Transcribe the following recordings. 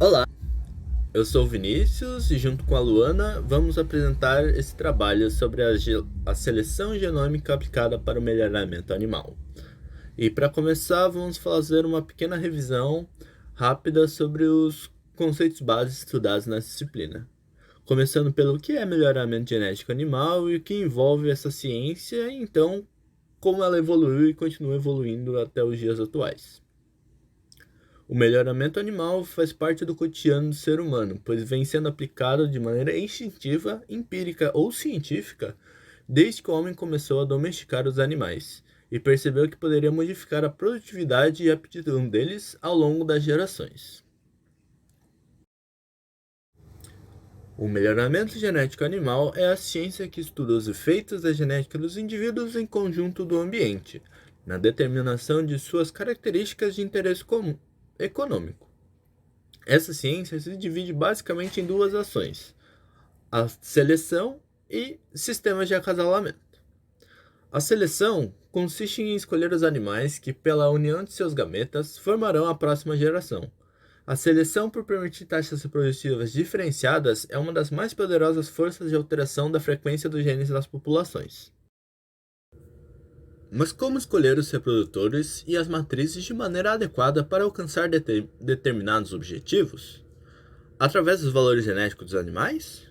Olá, eu sou o Vinícius e junto com a Luana vamos apresentar esse trabalho sobre a seleção genômica aplicada para o melhoramento animal. E para começar, vamos fazer uma pequena revisão rápida sobre os conceitos básicos estudados nessa disciplina. Começando pelo que é melhoramento genético animal e o que envolve essa ciência, e então como ela evoluiu e continua evoluindo até os dias atuais. O melhoramento animal faz parte do cotidiano do ser humano, pois vem sendo aplicado de maneira instintiva, empírica ou científica desde que o homem começou a domesticar os animais e percebeu que poderia modificar a produtividade e a aptidão deles ao longo das gerações. O melhoramento genético animal é a ciência que estuda os efeitos da genética dos indivíduos em conjunto do ambiente, na determinação de suas características de interesse comum, econômico. Essa ciência se divide basicamente em duas ações: a seleção e sistemas de acasalamento. A seleção consiste em escolher os animais que, pela união de seus gametas, formarão a próxima geração. A seleção, por permitir taxas reprodutivas diferenciadas, é uma das mais poderosas forças de alteração da frequência dos genes das populações. Mas como escolher os reprodutores e as matrizes de maneira adequada para alcançar determinados objetivos? Através dos valores genéticos dos animais?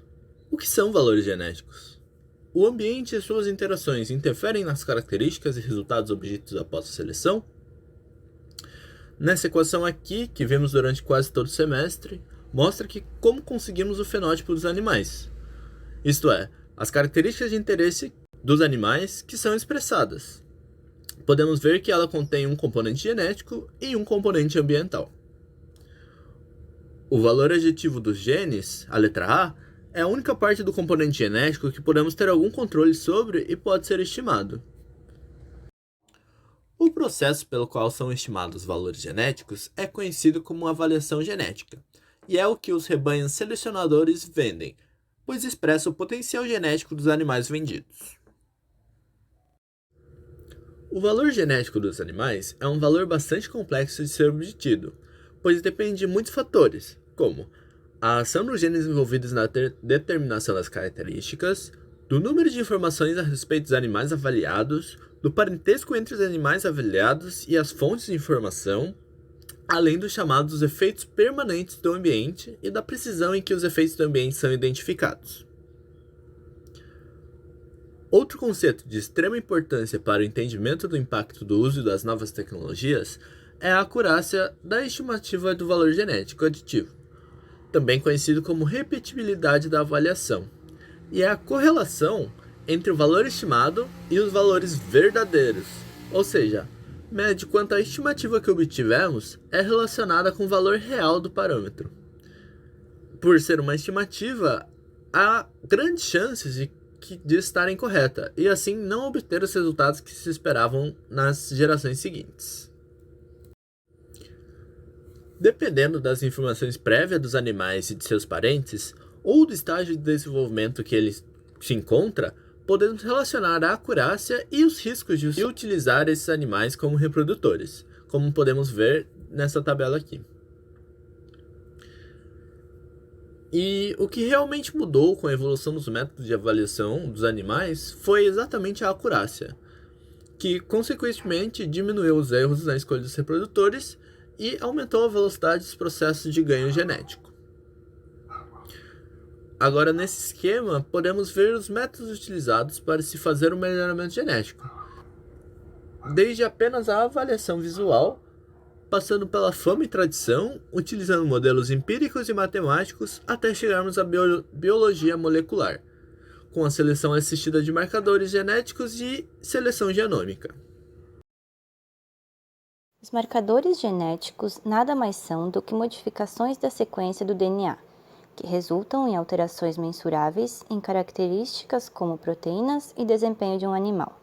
O que são valores genéticos? O ambiente e suas interações interferem nas características e resultados obtidos após a seleção? Nessa equação aqui, que vemos durante quase todo o semestre, mostra que como conseguimos o fenótipo dos animais, isto é, as características de interesse dos animais que são expressadas. Podemos ver que ela contém um componente genético e um componente ambiental. O valor adjetivo dos genes, a letra A, é a única parte do componente genético que podemos ter algum controle sobre e pode ser estimado. O processo pelo qual são estimados os valores genéticos é conhecido como avaliação genética, e é o que os rebanhos selecionadores vendem, pois expressa o potencial genético dos animais vendidos. O valor genético dos animais é um valor bastante complexo de ser obtido, pois depende de muitos fatores, como a ação dos genes envolvidos na determinação das características, do número de informações a respeito dos animais avaliados, do parentesco entre os animais avaliados e as fontes de informação, além dos chamados efeitos permanentes do ambiente e da precisão em que os efeitos do ambiente são identificados. Outro conceito de extrema importância para o entendimento do impacto do uso das novas tecnologias é a acurácia da estimativa do valor genético aditivo, também conhecido como repetibilidade da avaliação, e é a correlação entre o valor estimado e os valores verdadeiros, ou seja, mede quanto a estimativa que obtivemos é relacionada com o valor real do parâmetro. Por ser uma estimativa, há grandes chances de estar incorreta, e assim não obter os resultados que se esperavam nas gerações seguintes. Dependendo das informações prévias dos animais e de seus parentes, ou do estágio de desenvolvimento que ele se encontra, podemos relacionar a acurácia e os riscos de utilizar esses animais como reprodutores, como podemos ver nessa tabela aqui. E o que realmente mudou com a evolução dos métodos de avaliação dos animais foi exatamente a acurácia, que consequentemente diminuiu os erros na escolha dos reprodutores e aumentou a velocidade dos processos de ganho genético. Agora, nesse esquema, podemos ver os métodos utilizados para se fazer o melhoramento genético, desde apenas a avaliação visual, passando pela fama e tradição, utilizando modelos empíricos e matemáticos, até chegarmos à biologia molecular, com a seleção assistida de marcadores genéticos e seleção genômica. Os marcadores genéticos nada mais são do que modificações da sequência do DNA, que resultam em alterações mensuráveis em características como proteínas e desempenho de um animal.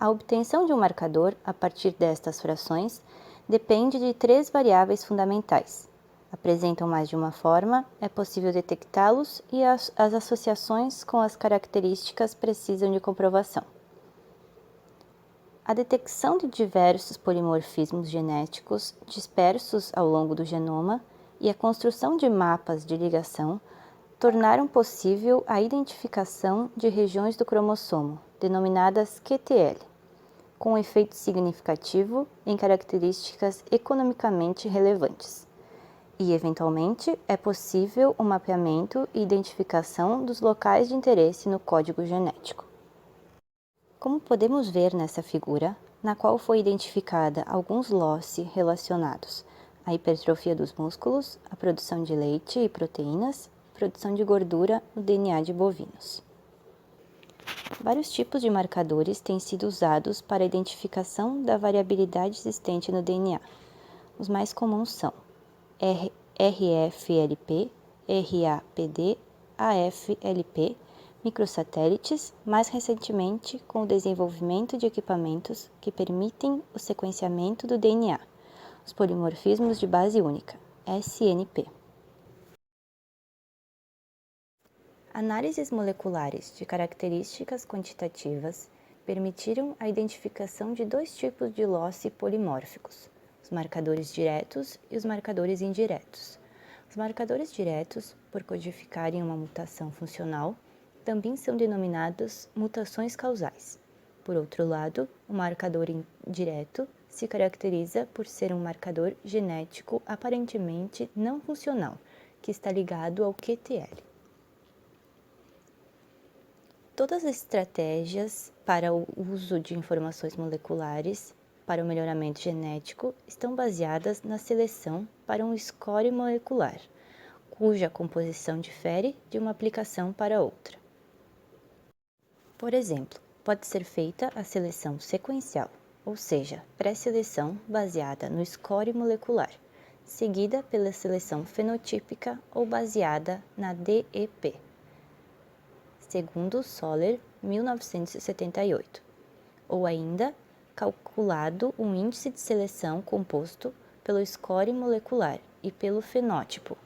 A obtenção de um marcador a partir destas frações depende de 3 variáveis fundamentais. Apresentam mais de uma forma, é possível detectá-los e as associações com as características precisam de comprovação. A detecção de diversos polimorfismos genéticos dispersos ao longo do genoma e a construção de mapas de ligação tornaram possível a identificação de regiões do cromossomo, denominadas QTL, com efeito significativo em características economicamente relevantes. E, eventualmente, é possível o mapeamento e identificação dos locais de interesse no código genético. Como podemos ver nessa figura, na qual foi identificada alguns loci relacionados à hipertrofia dos músculos, à produção de leite e proteínas, e produção de gordura no DNA de bovinos. Vários tipos de marcadores têm sido usados para a identificação da variabilidade existente no DNA. Os mais comuns são RFLP, RAPD, AFLP, microsatélites, mais recentemente com o desenvolvimento de equipamentos que permitem o sequenciamento do DNA, os polimorfismos de base única, SNP. Análises moleculares de características quantitativas permitiram a identificação de dois tipos de loci polimórficos, os marcadores diretos e os marcadores indiretos. Os marcadores diretos, por codificarem uma mutação funcional, também são denominados mutações causais. Por outro lado, o marcador indireto se caracteriza por ser um marcador genético aparentemente não funcional, que está ligado ao QTL. Todas as estratégias para o uso de informações moleculares para o melhoramento genético estão baseadas na seleção para um score molecular, cuja composição difere de uma aplicação para outra. Por exemplo, pode ser feita a seleção sequencial, ou seja, pré-seleção baseada no score molecular, seguida pela seleção fenotípica ou baseada na DEP, segundo Soler, 1978, ou ainda calculado um índice de seleção composto pelo score molecular e pelo fenótipo,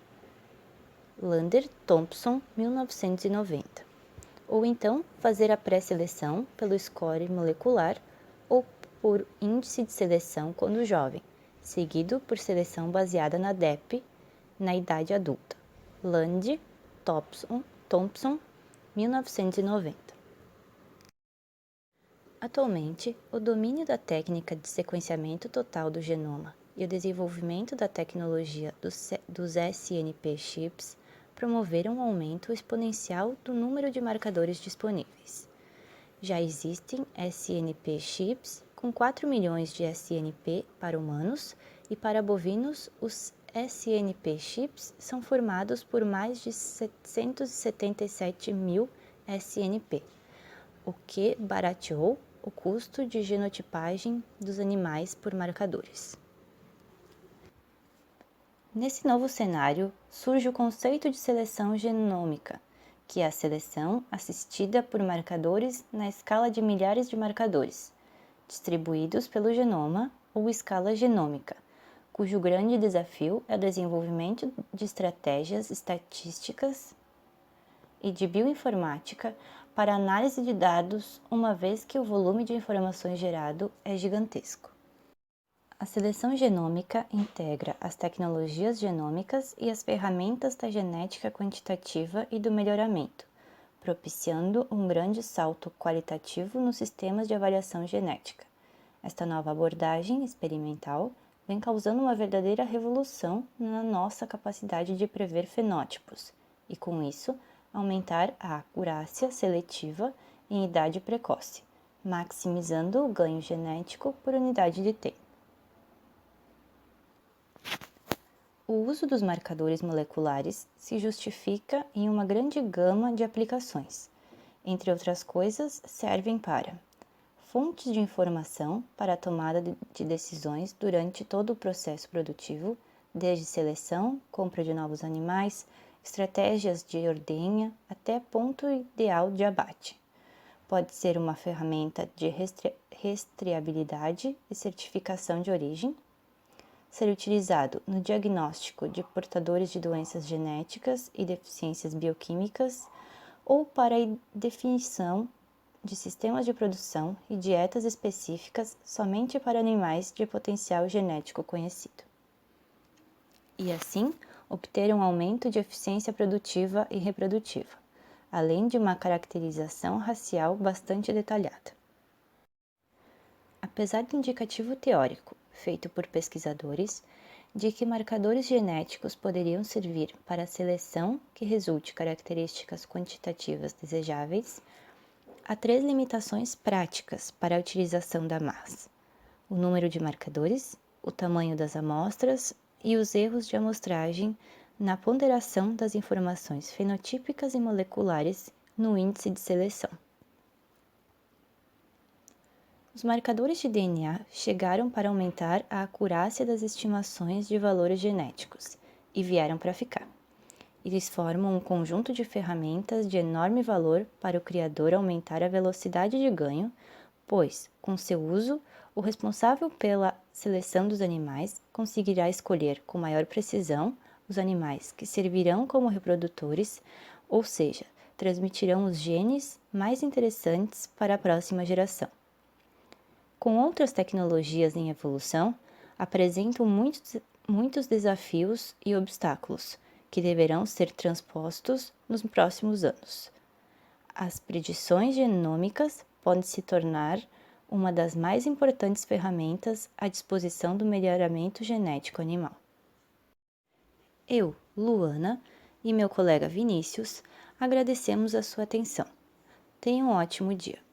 Lander, Thompson, 1990. Ou então fazer a pré-seleção pelo score molecular ou por índice de seleção quando jovem, seguido por seleção baseada na DEP na idade adulta, Land, Thompson, 1990. Atualmente, o domínio da técnica de sequenciamento total do genoma e o desenvolvimento da tecnologia dos SNP chips promoveram um aumento exponencial do número de marcadores disponíveis. Já existem SNP chips com 4 milhões de SNP para humanos e para bovinos os SNP chips são formados por mais de 777 mil SNP, o que barateou o custo de genotipagem dos animais por marcadores. Nesse novo cenário, surge o conceito de seleção genômica, que é a seleção assistida por marcadores na escala de milhares de marcadores, distribuídos pelo genoma ou escala genômica, cujo grande desafio é o desenvolvimento de estratégias estatísticas e de bioinformática para análise de dados, uma vez que o volume de informações gerado é gigantesco. A seleção genômica integra as tecnologias genômicas e as ferramentas da genética quantitativa e do melhoramento, propiciando um grande salto qualitativo nos sistemas de avaliação genética. Esta nova abordagem experimental vem causando uma verdadeira revolução na nossa capacidade de prever fenótipos e, com isso, aumentar a acurácia seletiva em idade precoce, maximizando o ganho genético por unidade de tempo. O uso dos marcadores moleculares se justifica em uma grande gama de aplicações. Entre outras coisas, servem para fontes de informação para a tomada de decisões durante todo o processo produtivo, desde seleção, compra de novos animais, estratégias de ordenha até ponto ideal de abate. Pode ser uma ferramenta de rastreabilidade e certificação de origem, ser utilizado no diagnóstico de portadores de doenças genéticas e deficiências bioquímicas ou para a definição de sistemas de produção e dietas específicas somente para animais de potencial genético conhecido. E assim, obter um aumento de eficiência produtiva e reprodutiva, além de uma caracterização racial bastante detalhada. Apesar do indicativo teórico feito por pesquisadores de que marcadores genéticos poderiam servir para a seleção que resulte características quantitativas desejáveis, há 3 limitações práticas para a utilização da MAS: o número de marcadores, o tamanho das amostras e os erros de amostragem na ponderação das informações fenotípicas e moleculares no índice de seleção. Os marcadores de DNA chegaram para aumentar a acurácia das estimações de valores genéticos e vieram para ficar. Eles formam um conjunto de ferramentas de enorme valor para o criador aumentar a velocidade de ganho, pois, com seu uso, o responsável pela seleção dos animais conseguirá escolher com maior precisão os animais que servirão como reprodutores, ou seja, transmitirão os genes mais interessantes para a próxima geração. Com outras tecnologias em evolução, apresentam muitos desafios e obstáculos que deverão ser transpostos nos próximos anos. As predições genômicas podem se tornar uma das mais importantes ferramentas à disposição do melhoramento genético animal. Eu, Luana, e meu colega Vinícius agradecemos a sua atenção. Tenha um ótimo dia.